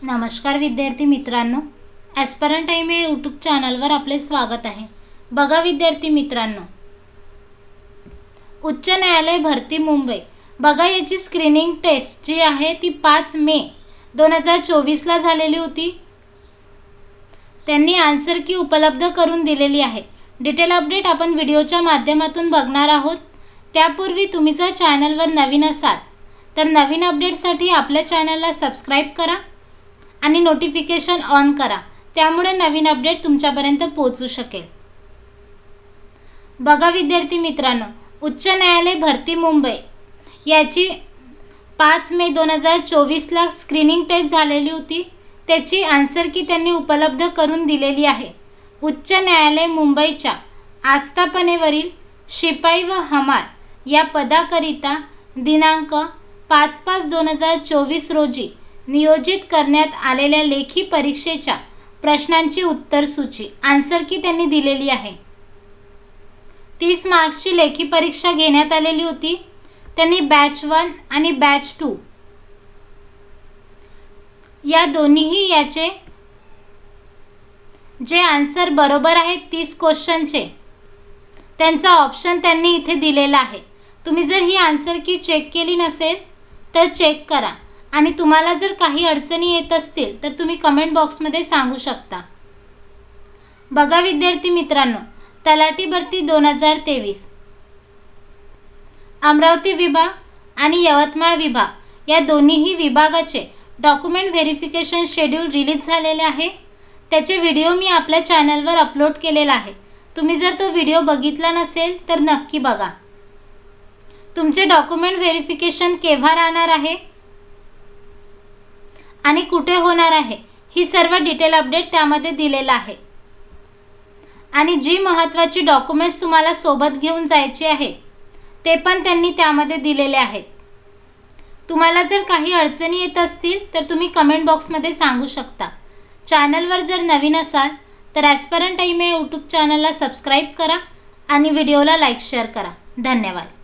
नमस्कार विद्यार्थी मित्रांनो, ॲस्परंट टाइम या यूट्यूब चॅनलवर आपले स्वागत आहे। बघा विद्यार्थी मित्रांनो, उच्च न्यायालय भरती मुंबई बघा याची स्क्रीनिंग टेस्ट जी आहे ती 5 मे 2024 ला झालेली होती। त्यांनी आन्सर की उपलब्ध करून दिलेली आहे। डिटेल अपडेट आपण व्हिडिओच्या माध्यमातून बघणार आहोत। त्यापूर्वी तुम्ही जर चॅनलवर नवीन असाल तर नवीन अपडेटसाठी आपल्या चॅनलला सबस्क्राइब करा आणि नोटिफिकेशन ऑन करा, त्यामुळे नवीन अपडेट तुमच्यापर्यंत पोहोचू शकेल। बघा विद्यार्थी मित्रांनो, उच्च न्यायालय भरती मुंबई याची 5 मे 2024 ला स्क्रीनिंग टेस्ट झालेली होती। त्याची आन्सर की त्यांनी उपलब्ध करून दिलेली आहे। उच्च न्यायालय मुंबईच्या आस्थापनेवरील शिपाई व हमाल या पदाकरिता दिनांक 5/5/2024 रोजी नियोजित करण्यात आलेल्या लेखी परीक्षेच्या प्रश्नांची उत्तर सूची आन्सर की त्यांनी दिलेली आहे। 30 मार्क्सची लेखी परीक्षा घेण्यात आलेली होती। त्यांनी बॅच 1 आणि बॅच 2 या दोन्हीही याचे जे आन्सर बरोबर आहेत 30 क्वेश्चनचे त्यांचा ऑप्शन त्यांनी इथे दिलेला आहे। तुम्ही जर ही आन्सर की चेक केली नसेल तर चेक करा आणि तुम्हाला जर काही अडचणी येत असतील तर तुम्ही कमेंट बॉक्समध्ये सांगू शकता। बघा विद्यार्थी मित्रांनो, तलाठी भरती 2023 अमरावती विभाग आणि यवतमाळ विभाग या दोन्हीही विभागाचे डॉक्युमेंट व्हेरिफिकेशन शेड्यूल रिलीज झालेले आहे। त्याचे व्हिडिओ मी आपल्या चॅनलवर अपलोड केलेला आहे। तुम्ही जर तो व्हिडिओ बघितला नसेल तर नक्की बघा। तुमचे डॉक्युमेंट व्हेरिफिकेशन केव्हा राहणार आहे आणि कुठे होणार आहे ही सर्व डिटेल अपडेट त्यामध्ये दिलेला आहे। आणि जी महत्त्वाची डॉक्युमेंट्स तुम्हाला सोबत घेऊन जायचे आहेत ते पण त्यांनी त्यामध्ये दिलेले आहेत। तुम्हाला जर काही अडचणी येत असतील तर तुम्ही कमेंट बॉक्समध्ये सांगू शकता। चॅनलवर जर नवीन असाल तर ॲस्परंट टाइम या यूट्यूब चॅनलला सबस्क्राइब करा आणि व्हिडिओला लाईक शेअर करा। धन्यवाद।